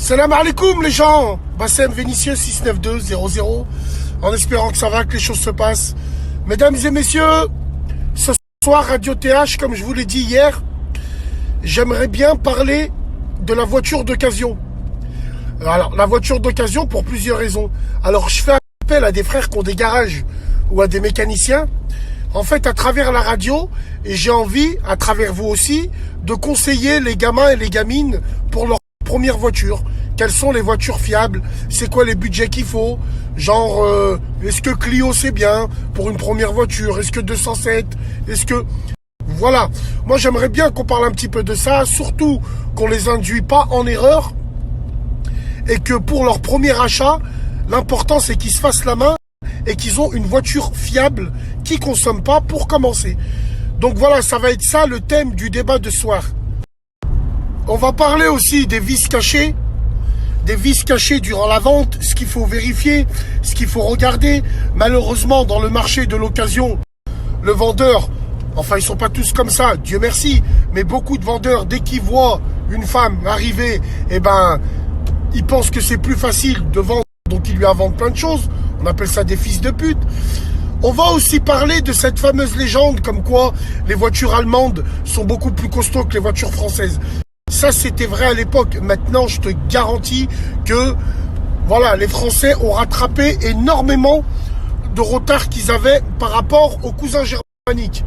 Salam alaikum les gens. Bassem Vénitieux 69200. En espérant que ça va, que les choses se passent. Mesdames et messieurs, ce soir Radio TH, comme je vous l'ai dit hier, j'aimerais bien parler de la voiture d'occasion. Alors la voiture d'occasion pour plusieurs raisons. Alors je fais appel à des frères qui ont des garages ou à des mécaniciens. En fait, à travers la radio, et j'ai envie, à travers vous aussi, de conseiller les gamins et les gamines pour leur première voiture. Quelles sont les voitures fiables? C'est quoi les budgets qu'il faut? Genre, est-ce que Clio c'est bien pour une première voiture? Est-ce que 207? Est-ce que... Voilà. Moi, j'aimerais bien qu'on parle un petit peu de ça, surtout qu'on les induit pas en erreur et que pour leur premier achat, l'important c'est qu'ils se fassent la main et qu'ils ont une voiture fiable qui consomme pas pour commencer. Donc voilà, ça va être ça le thème du débat de ce soir. On va parler aussi des vices cachés durant la vente, ce qu'il faut vérifier, ce qu'il faut regarder. Malheureusement, dans le marché de l'occasion, le vendeur, enfin ils sont pas tous comme ça, Dieu merci, mais beaucoup de vendeurs, dès qu'ils voient une femme arriver, eh ben, ils pensent que c'est plus facile de vendre, donc ils lui inventent plein de choses. On appelle ça des fils de pute. On va aussi parler de cette fameuse légende comme quoi les voitures allemandes sont beaucoup plus costauds que les voitures françaises. Ça, c'était vrai à l'époque. Maintenant, je te garantis que voilà, les Français ont rattrapé énormément de retard qu'ils avaient par rapport aux cousins germaniques.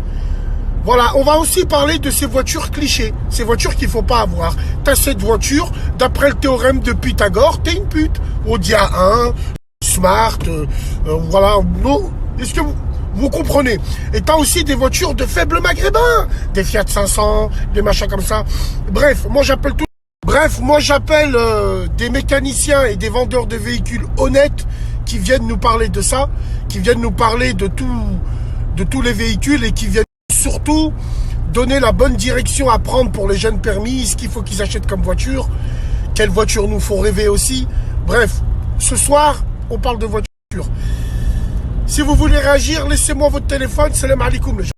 Voilà, on va aussi parler de ces voitures clichés, ces voitures qu'il ne faut pas avoir. T'as cette voiture, d'après le théorème de Pythagore, t'es une pute. Audi A1, Smart, voilà. Est-ce que vous comprenez? Et t'as aussi des voitures de faible maghrébin, des Fiat 500, des machins comme ça. Bref, moi j'appelle des mécaniciens et des vendeurs de véhicules honnêtes qui viennent nous parler de ça, qui viennent nous parler de tous les véhicules et qui viennent surtout donner la bonne direction à prendre pour les jeunes permis, ce qu'il faut qu'ils achètent comme voiture, quelles voitures nous font rêver aussi. Bref, ce soir, on parle de voiture. Si vous voulez réagir, laissez-moi votre téléphone. Salam alaikum les gens.